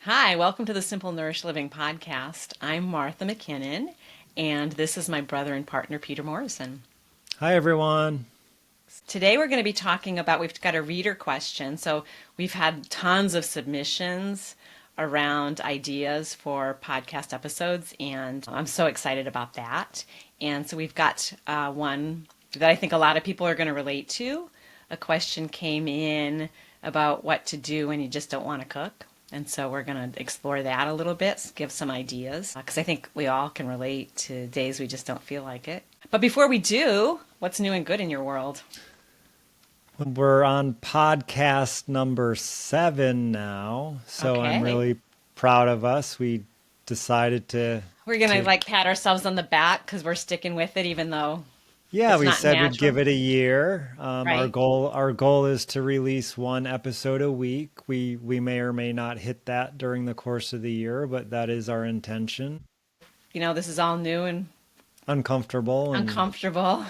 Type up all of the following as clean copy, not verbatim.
Hi, welcome to the Simple Nourished Living podcast. I'm Martha McKinnon, and this is my brother and partner, Peter Morrison. Hi, everyone. Today we're going to be talking about, we've got a reader question. So we've had tons of submissions around ideas for podcast episodes, and I'm so excited about that. And so we've got one that I think a lot of people are going to relate to. A question came in about what to do when you just don't want to cook. And so we're going to explore that a little bit, give some ideas, because I think we all can relate to days we just don't feel like it. But before we do, what's new and good in your world? We're on podcast number 7 now, so I'm Okay. really proud of us. We decided to We're going to to like pat ourselves on the back because we're sticking with it, even though yeah, it's we not said we'd natural, give it a year. Our right? goal is to release one episode a week. We may or may not hit that during the course of the year, but that is our intention. This is all new and Uncomfortable and uncomfortable,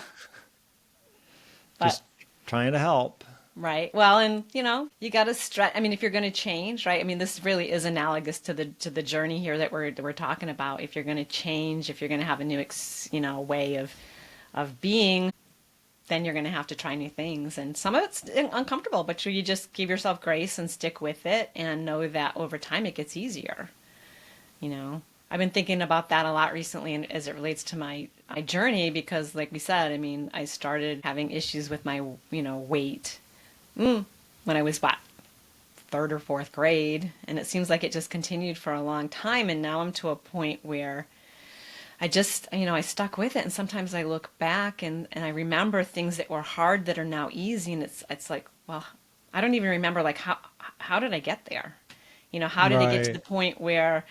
but just trying to help. right. Well, and you got to stretch. I mean, if you're going to change, right? I mean, this really is analogous to the journey here that we're talking about. If you're going to change, if you're going to have a new way of being, then you're going to have to try new things. And some of it's uncomfortable, but you just give yourself grace and stick with it and know that over time it gets easier. You know, I've been thinking about that a lot recently and as it relates to my journey because like we said, I mean, I started having issues with my, weight when I was what, third or fourth grade. And it seems like it just continued for a long time. And now I'm to a point where I just, I stuck with it. And sometimes I look back and I remember things that were hard that are now easy. And it's like, well, I don't even remember like how did I get there? How did it get to the Right. point where,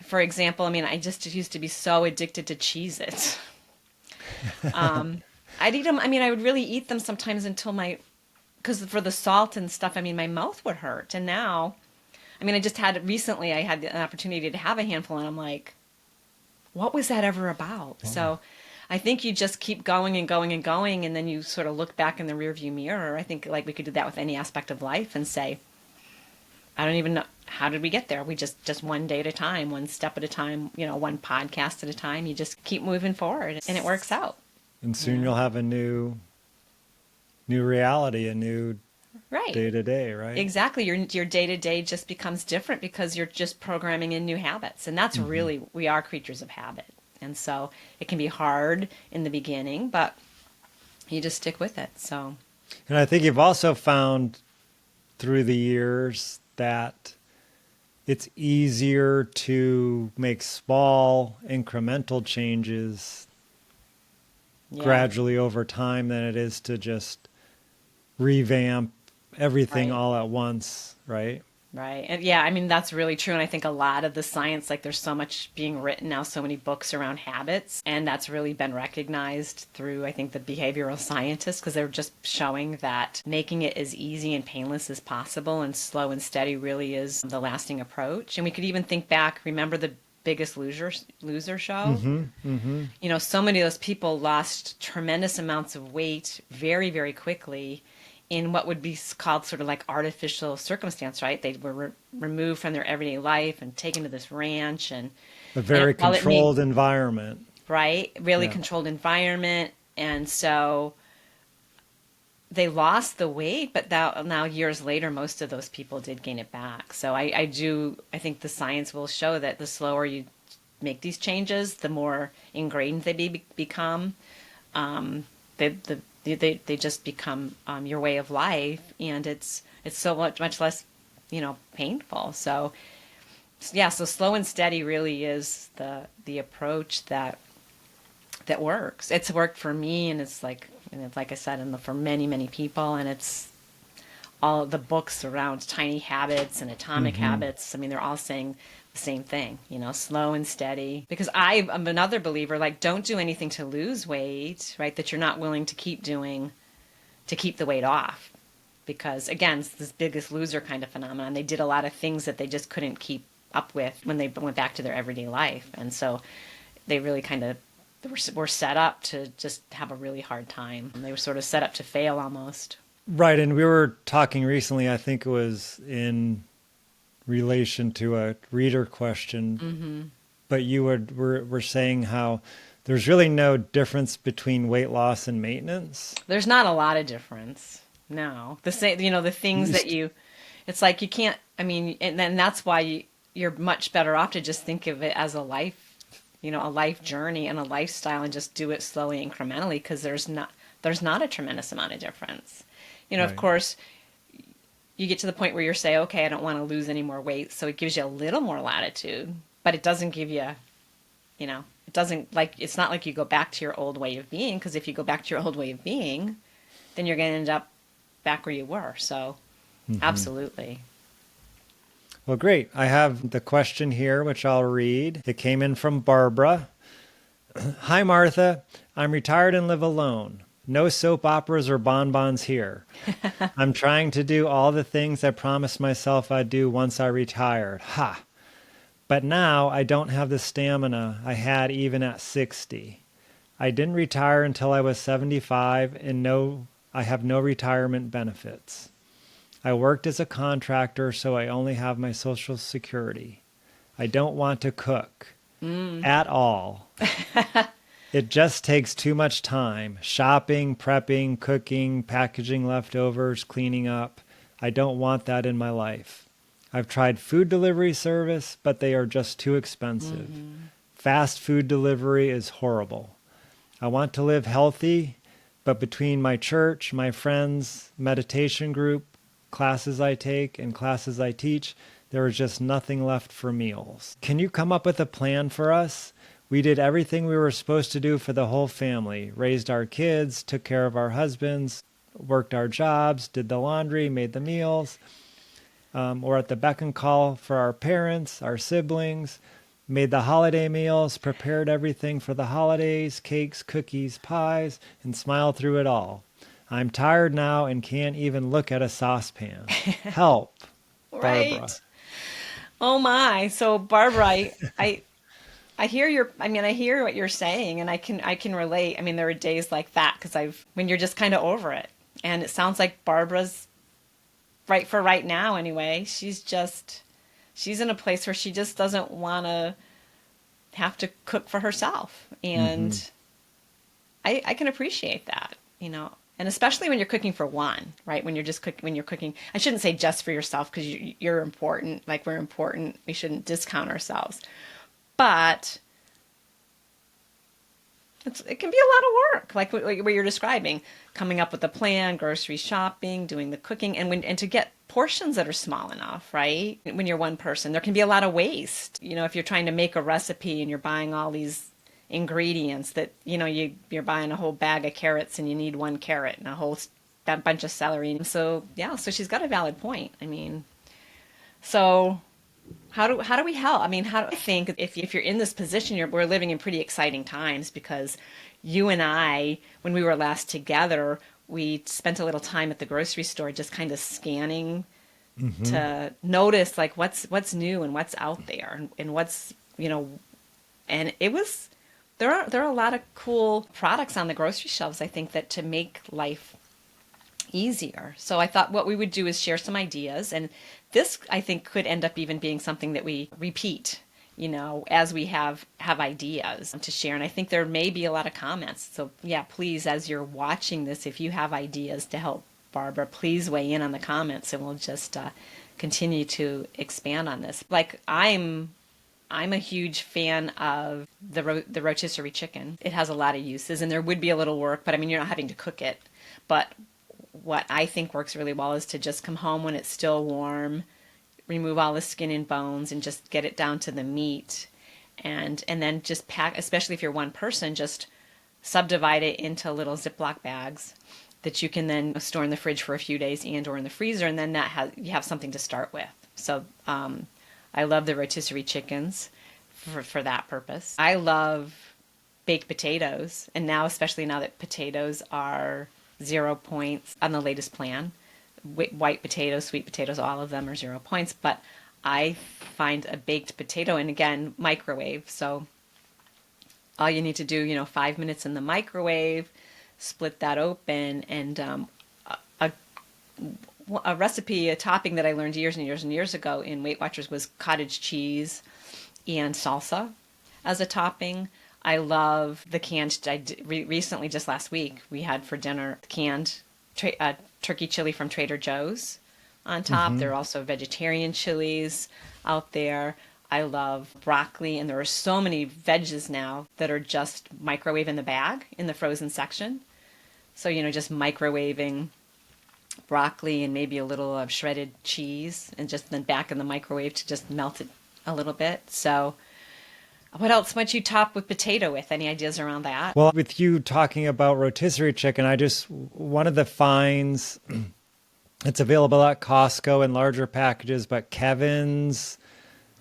for example, I mean, I just used to be so addicted to Cheez-Its. I'd eat them. I mean, I would really eat them sometimes until because for the salt and stuff, I mean, my mouth would hurt. And now, I mean, I had an opportunity to have a handful and I'm like, what was that ever about? Wow. So I think you just keep going and going and going, and then you sort of look back in the rearview mirror. I think like we could do that with any aspect of life and say, I don't even know how did we get there. We just one day at a time, one step at a time, one podcast at a time. You just keep moving forward, and it works out. And You soon know, you'll have a new reality, a new right? day to day, right? Exactly. Your day to day just becomes different because you're just programming in new habits, and that's Hmm. really we are creatures of habit, and so it can be hard in the beginning, but you just stick with it. So, And I think you've also found through the years that it's easier to make small incremental changes yeah, gradually over time than it is to just revamp everything right. all at once, right? Right. And yeah, I mean, that's really true. And I think a lot of the science, like there's so much being written now, so many books around habits. And that's really been recognized through, I think, the behavioral scientists, because they're just showing that making it as easy and painless as possible and slow and steady really is the lasting approach. And we could even think back, remember the Biggest Loser show? Mm-hmm. Mm-hmm. So many of those people lost tremendous amounts of weight very, very quickly in what would be called sort of like artificial circumstance, right? They were removed from their everyday life and taken to this ranch, A and very while it may controlled environment. right, really Yeah. controlled environment, and so they lost the weight, but now years later, most of those people did gain it back. So I think the science will show that the slower you make these changes, the more ingrained become. They just become your way of life, and it's so much less, painful. So yeah, so slow and steady really is the approach that works. It's worked for me, and it's like I said, for many many people, and it's all the books around tiny habits and atomic Mm-hmm. habits. I mean, they're all saying the same thing, slow and steady. Because I'm another believer, like, don't do anything to lose weight, right? That you're not willing to keep doing to keep the weight off. Because again, it's this biggest loser kind of phenomenon. They did a lot of things that they just couldn't keep up with when they went back to their everyday life. And so they really kind of were set up to just have a really hard time. And they were sort of set up to fail almost. Right. And we were talking recently, I think it was in relation to a reader question, but were saying how there's really no difference between weight loss and maintenance. There's not a lot of difference. No. The same, the things that it's like you can't, I mean, and then that's why you're much better off to just think of it as a life, a life journey and a lifestyle and just do it slowly, incrementally, because there's not a tremendous amount of difference. Of Right. course, you get to the point where you're saying, okay, I don't want to lose any more weight. So it gives you a little more latitude, but it doesn't give you, it doesn't like, it's not like you go back to your old way of being, because if you go back to your old way of being, then you're going to end up back where you were. So absolutely. Well, great. I have the question here, which I'll read. It came in from Barbara. Hi, Martha. I'm retired and live alone. No soap operas or bonbons here. I'm trying to do all the things I promised myself I'd do once I retired. Ha! But now I don't have the stamina I had even at 60. I didn't retire until I was 75 and I have no retirement benefits. I worked as a contractor, so I only have my Social Security. I don't want to cook at all. It just takes too much time. Shopping, prepping, cooking, packaging leftovers, cleaning up. I don't want that in my life. I've tried food delivery service, but they are just too expensive. Fast food delivery is horrible. I want to live healthy, but between my church, my friends, meditation group, classes I take, and classes I teach, there is just nothing left for meals. Can you come up with a plan for us? We did everything we were supposed to do for the whole family. Raised our kids, took care of our husbands, worked our jobs, did the laundry, made the meals. Or at the beck and call for our parents, our siblings, made the holiday meals, prepared everything for the holidays, cakes, cookies, pies, and smiled through it all. I'm tired now and can't even look at a saucepan. Help, Barbara. Right. Oh my. So Barbara, I hear I hear what you're saying, and I can relate. I mean, there are days like that because when you're just kind of over it. And it sounds like Barbara's right now anyway. She's in a place where she just doesn't want to have to cook for herself. And I can appreciate that, And especially when you're cooking for one, right? When you're cooking, I shouldn't say just for yourself because you're important. Like we're important. We shouldn't discount ourselves. But it can be a lot of work, like what you're describing, coming up with a plan, grocery shopping, doing the cooking, and to get portions that are small enough, right? When you're one person, there can be a lot of waste. If you're trying to make a recipe and you're buying all these ingredients that, you're buying a whole bag of carrots and you need one carrot and that bunch of celery. So, yeah, so she's got a valid point. I mean, so how do we help? I mean, how do I think if you're in this position, we're living in pretty exciting times because you and I, when we were last together, we spent a little time at the grocery store just kind of scanning to notice like what's new and what's out there and what's, and there are a lot of cool products on the grocery shelves, I think, that to make life easier. So I thought what we would do is share some ideas, and this I think could end up even being something that we repeat, as we have ideas to share. And I think there may be a lot of comments. So yeah, please, as you're watching this, if you have ideas to help Barbara, please weigh in on the comments, and we'll just continue to expand on this. Like I'm a huge fan of the rotisserie chicken. It has a lot of uses, and there would be a little work, but I mean, you're not having to cook it. But what I think works really well is to just come home when it's still warm, remove all the skin and bones, and just get it down to the meat. And then just pack, especially if you're one person, just subdivide it into little Ziploc bags that you can then store in the fridge for a few days and or in the freezer, and then you have something to start with. So I love the rotisserie chickens for that purpose. I love baked potatoes, and now, especially now that potatoes are 0 points on the latest plan. White potatoes, sweet potatoes, all of them are 0 points. But I find a baked potato, and again, microwave. So all you need to do, 5 minutes in the microwave, split that open, and a recipe, a topping that I learned years and years and years ago in Weight Watchers was cottage cheese and salsa as a topping. I love the canned, recently, just last week, we had for dinner canned turkey chili from Trader Joe's on top. Hmm. There are also vegetarian chilies out there. I love broccoli, and there are so many veggies now that are just microwave in the bag in the frozen section. So, just microwaving broccoli and maybe a little of shredded cheese and just then back in the microwave to just melt it a little bit. So, what else might you top with potato with? Any ideas around that? Well, with you talking about rotisserie chicken, one of the finds, it's available at Costco in larger packages, but Kevin's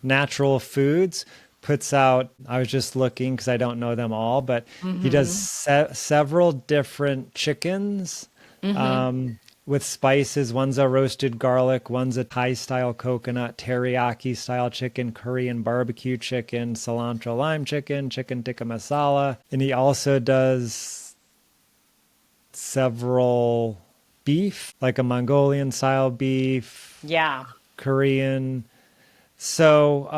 Natural Foods puts out, I was just looking because I don't know them all, but he does Mm-hmm. several different chickens Mm-hmm. with spices. One's a roasted garlic, one's a Thai style coconut, teriyaki style chicken, Korean barbecue chicken, cilantro lime chicken, chicken tikka masala. And he also does several beef, like a Mongolian style beef, Yeah. Korean. So,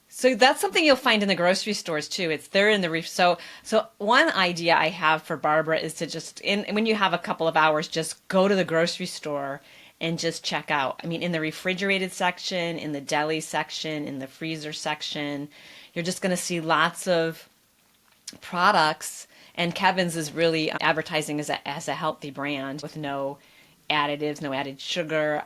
So that's something you'll find in the grocery stores too. It's there in the reef. So one idea I have for Barbara is to just when you have a couple of hours, just go to the grocery store and just check out. I mean, in the refrigerated section, in the deli section, in the freezer section, you're just going to see lots of products. And Kevin's is really advertising as a healthy brand with no additives, no added sugar.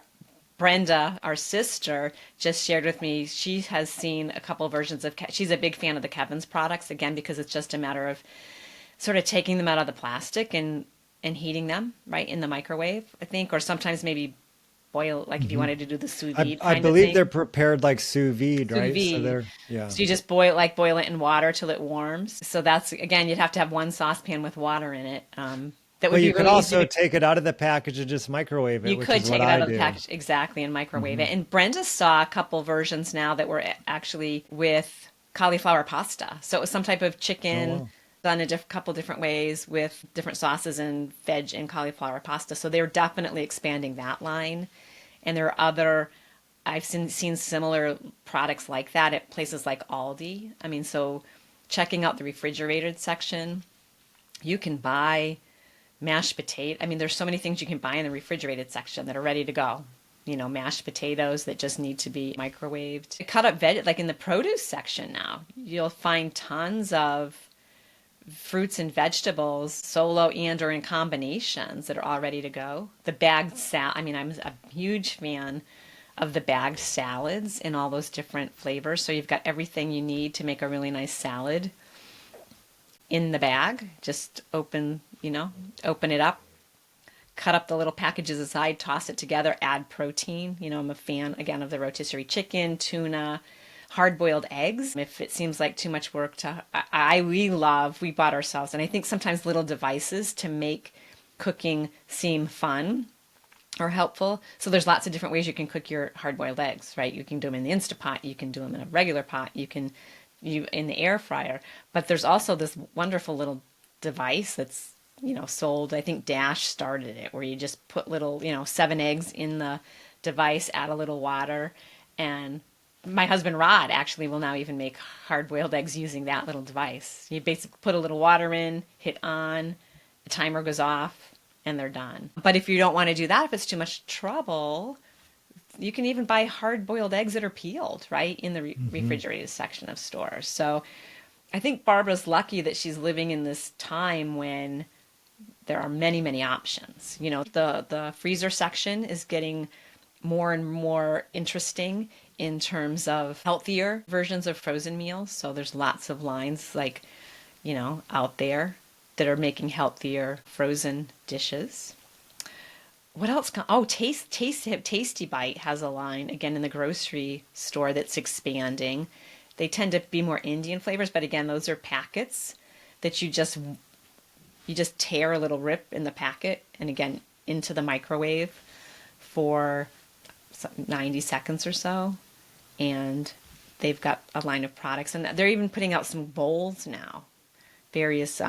Brenda, our sister, just shared with me she has seen a couple versions of. She's a big fan of the Kevin's products again because it's just a matter of sort of taking them out of the plastic and heating them right in the microwave, I think, or sometimes maybe boil like if you mhm. wanted to do the sous I, vide I kind of believe they're thing. prepared like sous vide, Sous right? So vide. they're, yeah. So you just boil it in water till it warms. So that's again, you'd have to have one saucepan with water in it. That Well, would you be could really easy also to. take it out of the package and just microwave it, You which could is what take it I out of the do. package exactly and microwave Hmm. it. And Brenda saw a couple versions now that were actually with cauliflower pasta. So it was some type of Oh, chicken wow. done a couple different ways with different sauces and veg and cauliflower pasta. So they're definitely expanding that line. And there are other, I've seen similar products like that at places like Aldi. I mean, so checking out the refrigerated section, you can buy mashed potato. I mean, there's so many things you can buy in the refrigerated section that are ready to go. Mashed potatoes that just need to be microwaved. Cut up veg, like in the produce section now, you'll find tons of fruits and vegetables solo and or in combinations that are all ready to go. The bagged salad, I mean, I'm a huge fan of the bagged salads in all those different flavors. So you've got everything you need to make a really nice salad in the bag. Just open it up, cut up the little packages aside, toss it together, add protein. I'm a fan again of the rotisserie chicken, tuna, hard boiled eggs. If it seems like too much work we bought ourselves, and I think sometimes little devices to make cooking seem fun or helpful. So there's lots of different ways you can cook your hard boiled eggs, right? You can do them in the Instapot, you can do them in a regular pot, you in the air fryer. But there's also this wonderful little device that's sold. I think Dash started it, where you just put little 7 eggs in the device, add a little water, and my husband Rod actually will now even make hard boiled eggs using that little device. You basically put a little water in, hit on, the timer goes off, and they're done. But if you don't want to do that, if it's too much trouble, you can even buy hard boiled eggs that are peeled, right, in the Hmm. refrigerated section of stores. So I think Barbara's lucky that she's living in this time when there are many, many options. The freezer section is getting more and more interesting in terms of healthier versions of frozen meals. So there's lots of lines like, out there that are making healthier frozen dishes. What else? Oh, Tasty Bite has a line again in the grocery store that's expanding. They tend to be more Indian flavors, but again, those are packets that you just tear a little rip in the packet and again into the microwave for 90 seconds or so. And they've got a line of products, and they're even putting out some bowls now, various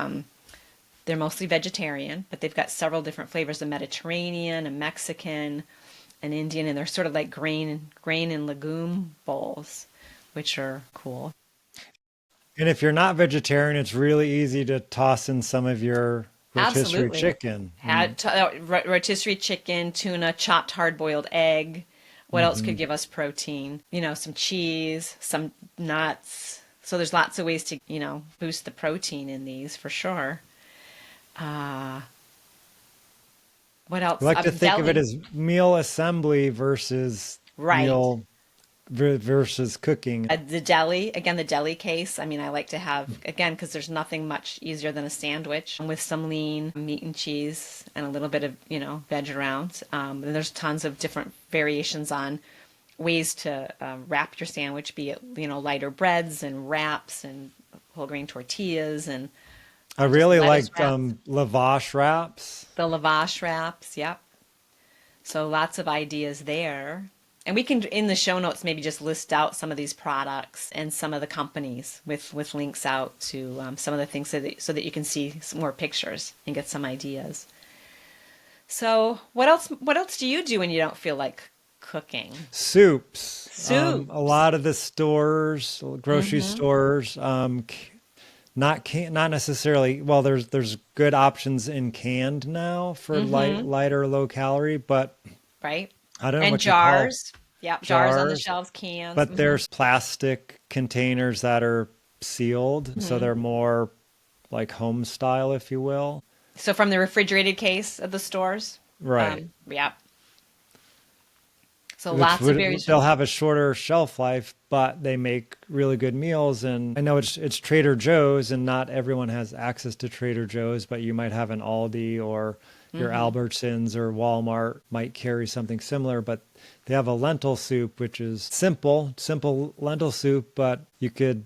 They're mostly vegetarian, but they've got several different flavors: a Mediterranean, a Mexican, an Indian, and they're sort of like grain and legume bowls, which are cool. And if you're not vegetarian, it's really easy to toss in some of your rotisserie Absolutely. chicken. Rotisserie chicken, tuna, chopped hard-boiled egg. What else Mm-hmm. could give us protein? Some cheese, some nuts. So there's lots of ways to, boost the protein in these for sure. Uh, what I else? like to think of it Deli. as meal assembly versus Right. meal versus cooking. The deli, again, the deli case. I mean, I like to have, again, because there's nothing much easier than a sandwich with some lean meat and cheese and a little bit of, veg around. And there's tons of different variations on ways to wrap your sandwich, be it, lighter breads and wraps and whole grain tortillas and I just really lettuce like wraps. lavash wraps. The lavash wraps, yep. So lots of ideas there. And we can, in the show notes, maybe just list out some of these products and some of the companies with links out to some of the things so that you can see some more pictures and get some ideas. So what else? What else do you do when you don't feel like cooking? Soups. A Soups. lot of the stores, grocery Mm-hmm. stores, not necessarily. Well, there's good options in canned now for Mm-hmm. lighter, low calorie, but Right. I don't know And what you call jars. Yep. Jars on the jars. shelves, cans. But Mm-hmm. there's plastic containers that are sealed, so Mm-hmm. they're more like home style, if you will. So from the refrigerated case of the stores. Right. Yep. So Which lots of would they'll variations. have a shorter shelf life, but they make really good meals. And I know it's Trader Joe's, and not everyone has access to Trader Joe's, but you might have an Aldi or your Mm-hmm. Albertsons or Walmart might carry something similar, but they have a lentil soup, which is simple lentil soup, but you could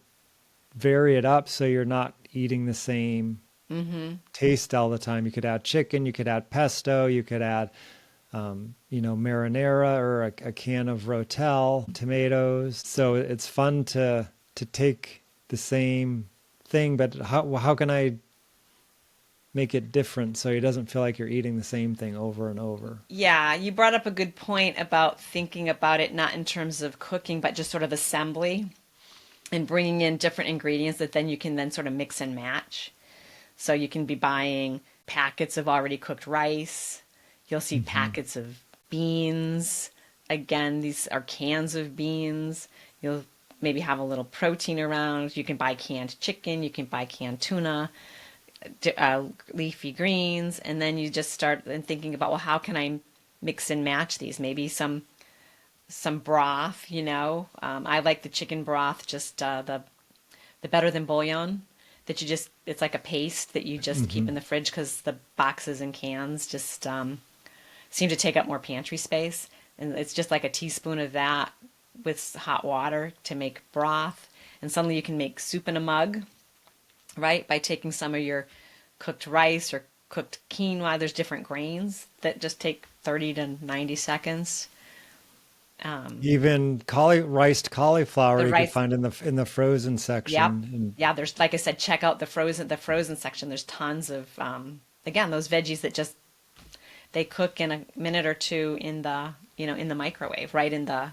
vary it up so you're not eating the same Mm-hmm. taste all the time. You could add chicken, you could add pesto, you could add marinara or a can of Rotel, tomatoes. So it's fun to take the same thing, but how can I make it different so it doesn't feel like you're eating the same thing over and over? Yeah, you brought up a good point about thinking about it not in terms of cooking, but just sort of assembly and bringing in different ingredients that then you can then sort of mix and match. So you can be buying packets of already cooked rice. You'll see Hmm. packets of beans. Again, these are cans of beans. You'll maybe have a little protein around. You can buy canned chicken. You can buy canned tuna, leafy greens, and then you just start thinking about, well, how can I mix and match these? Maybe some broth. I like the chicken broth, just the better than bouillon that it's like a paste that you just keep Hmm. in the fridge because the boxes and cans just seem to take up more pantry space. And it's just like a teaspoon of that with hot water to make broth. And suddenly you can make soup in a mug, right? By taking some of your cooked rice or cooked quinoa. There's different grains that just take 30 to 90 seconds. Um, Even riced cauliflower the you could rice, find in the frozen yep. section. And Yeah, there's, like I said, check out the frozen section. There's tons of again, those veggies that just they cook in a minute or two in the microwave, right in the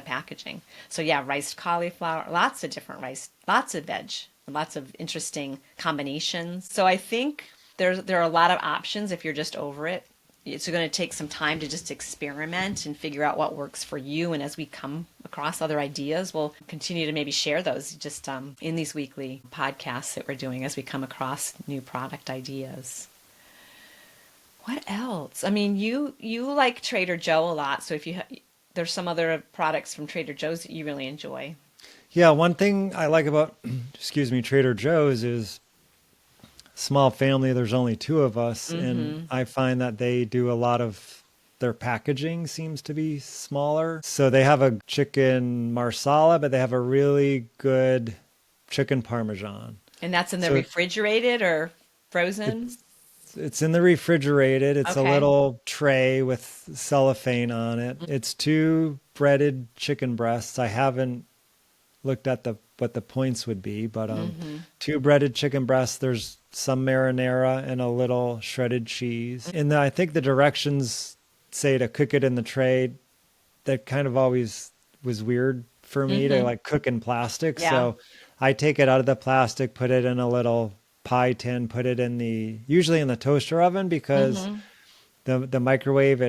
packaging. So yeah, riced cauliflower, lots of different rice, lots of veg, lots of interesting combinations. So I think there are a lot of options if you're just over it. It's going to take some time to just experiment and figure out what works for you. And as we come across other ideas, we'll continue to maybe share those just in these weekly podcasts that we're doing as we come across new product ideas. What else? I mean, you like Trader Joe a lot, so if there's some other products from Trader Joe's that you really enjoy. yeah, one thing I like about, excuse me, Trader Joe's is small family. There's only two of us, and Mm-hmm. I find that they do a lot of their packaging seems to be smaller. So they have a chicken marsala, but they have a really good chicken parmesan. And that's in the So refrigerated or frozen? it's it's in the refrigerated. It's a Okay. little tray with cellophane on it. It's two breaded chicken breasts. I haven't looked at the what the points would be, but Mm-hmm. two breaded chicken breasts. There's some marinara, and a little shredded cheese. And I think the directions say to cook it in the tray. That kind of always was weird for me to Mm-hmm. like cook in plastic. Yeah. So I take it out of the plastic, put it in a little pie tin, put it in usually in the toaster oven because Mm-hmm. the microwave,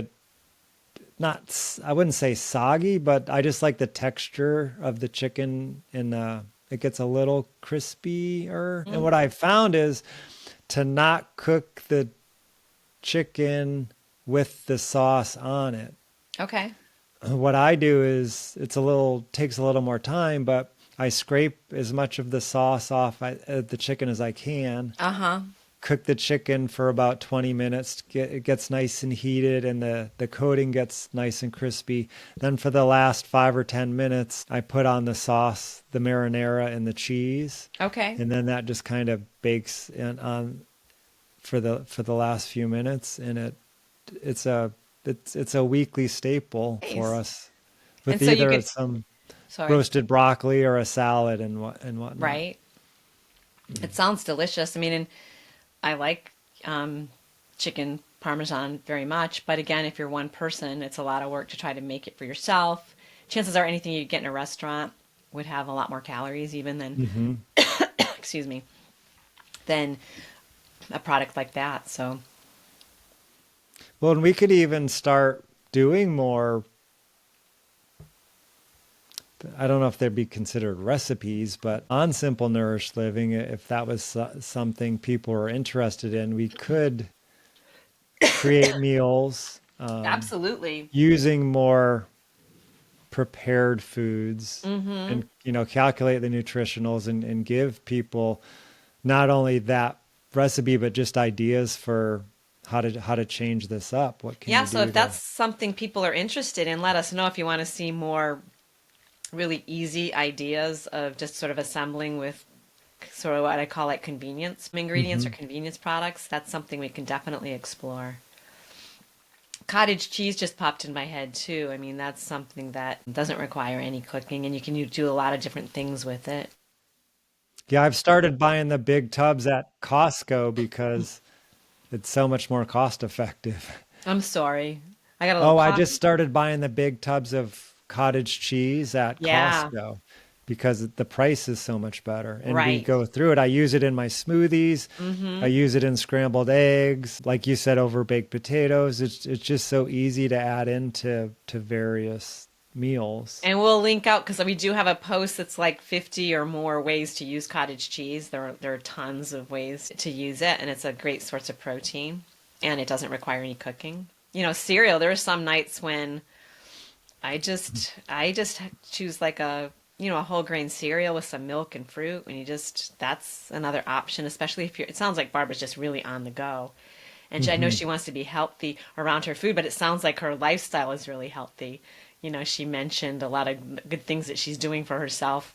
I wouldn't say soggy, but I just like the texture of the chicken and it gets a little crispier. And Mm. what I found is to not cook the chicken with the sauce on it. Okay. What I do is takes a little more time, but I scrape as much of the sauce off the chicken as I can. Uh-huh. Cook the chicken for about 20 minutes. It gets nice and heated and the coating gets nice and crispy. Then for the last 5 or 10 minutes, I put on the sauce, the marinara and the cheese. Okay. And then that just kind of bakes on for the last few minutes. And it's a weekly staple for Nice. us And with so you either could, some sorry, roasted broccoli or a salad and whatnot. right? It sounds delicious. I mean, and I like chicken parmesan very much, but again, if you're one person, it's a lot of work to try to make it for yourself. Chances are anything you get in a restaurant would have a lot more calories even than, Hmm. excuse me, than a product like that. So, Well, and we could even start doing more. I don't know if they'd be considered recipes, but on Simple Nourished Living, if that was something people were interested in, we could create meals absolutely. using more prepared foods Mm-hmm. and calculate the nutritionals and give people not only that recipe but just ideas for how to change this up. What can Yeah, you so do if to that's something people are interested in, let us know if you want to see more really easy ideas of just sort of assembling with sort of what I call like convenience ingredients or Mhm. convenience products. That's something we can definitely explore. Cottage cheese just popped in my head too. I mean, that's something that doesn't require any cooking and you can do a lot of different things with it. Yeah, I've started buying the big tubs at Costco because it's so much more cost effective. I'm sorry. I got a little Oh, I cough. just started buying the big tubs of cottage cheese at Yeah, Costco because the price is so much better. And we right. go through it. I use it in my smoothies. I Mm-hmm. use it in scrambled eggs. Like you said, over baked potatoes. It's just so easy to add into various meals. And we'll link out because we do have a post that's like 50 or more ways to use cottage cheese. There are tons of ways to use it, and it's a great source of protein, and it doesn't require any cooking. Cereal. There are some nights when I just choose like a whole grain cereal with some milk and fruit, and that's another option, especially if you're. It sounds like Barbara's just really on the go, and I know Hmm. she wants to be healthy around her food, but it sounds like her lifestyle is really healthy. She mentioned a lot of good things that she's doing for herself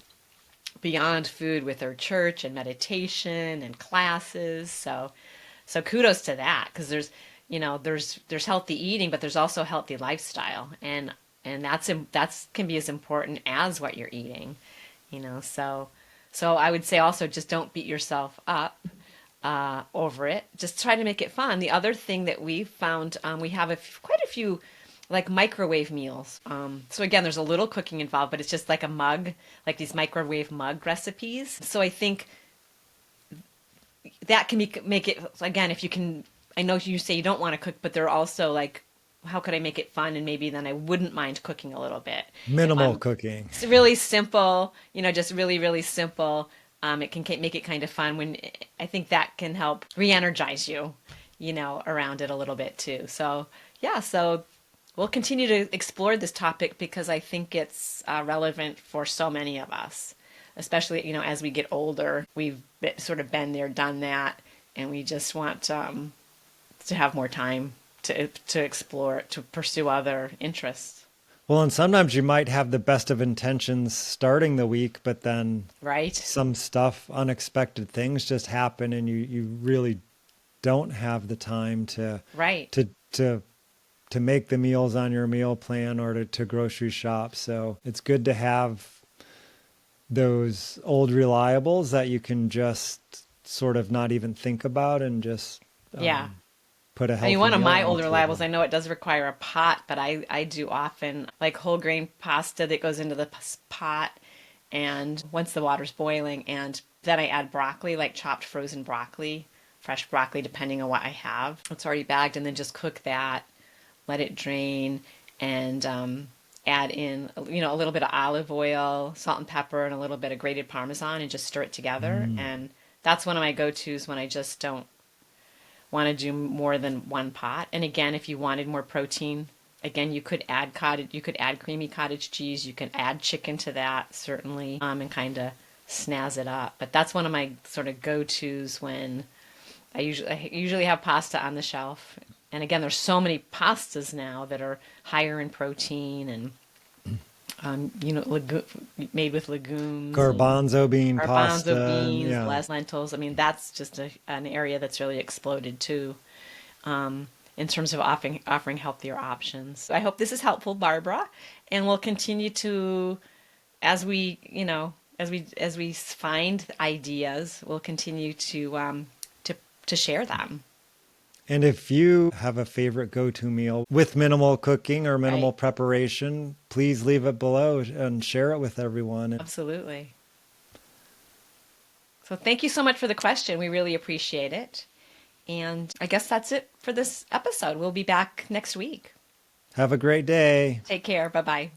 beyond food with her church and meditation and classes. So kudos to that because there's healthy eating, but there's also healthy lifestyle, and that's can be as important as what you're eating. So I would say also just don't beat yourself up over it. Just try to make it fun. The other thing that we found, we have quite a few like microwave meals. So again, there's a little cooking involved, but it's just like a mug, like these microwave mug recipes. So I think that can make it again if you can. I know you say you don't want to cook, but they're also like, how could I make it fun? And maybe then I wouldn't mind cooking a little bit if Minimal I'm. cooking. It's really simple, just really, really simple. It can make it kind of fun when I think that can help re-energize you, around it a little bit too. So yeah, so we'll continue to explore this topic because I think it's relevant for so many of us, especially, as we get older, we've sort of been there, done that, and we just want to have more time to explore, to pursue other interests, Well, and sometimes you might have the best of intentions starting the week, but then right? some stuff, unexpected things just happen and you really don't have the time to Right. to to to make the meals on your meal plan or to grocery shop. So it's good to have those old reliables that you can just sort of not even think about and just Yeah. put a I mean, healthy one of meal my on the older levels, table. I know it does require a pot, but I do often like whole grain pasta that goes into the pot. And once the water's boiling, and then I add broccoli, like chopped frozen broccoli, fresh broccoli, depending on what I have. It's already bagged, and then just cook that, let it drain, and add in, a little bit of olive oil, salt and pepper, and a little bit of grated Parmesan, and just stir it together. Mm. And that's one of my go-tos when I just don't want to do more than one pot. And again, if you wanted more protein, again, you could add creamy cottage cheese, you can add chicken to that certainly, and kind of snazz it up. But that's one of my sort of go-tos when I usually have pasta on the shelf. And again, there's so many pastas now that are higher in protein and made with legumes and Garbanzo bean garbanzo pasta, and beans, yeah. less lentils. I mean, that's just an area that's really exploded too, in terms of offering healthier options. I hope this is helpful, Barbara, and we'll continue to, as we find ideas, we'll continue to share them. And if you have a favorite go-to meal with minimal cooking or minimal Right? preparation, please leave it below and share it with everyone. Absolutely. So thank you so much for the question. We really appreciate it. And I guess that's it for this episode. We'll be back next week. Have a great day. Take care. Bye bye.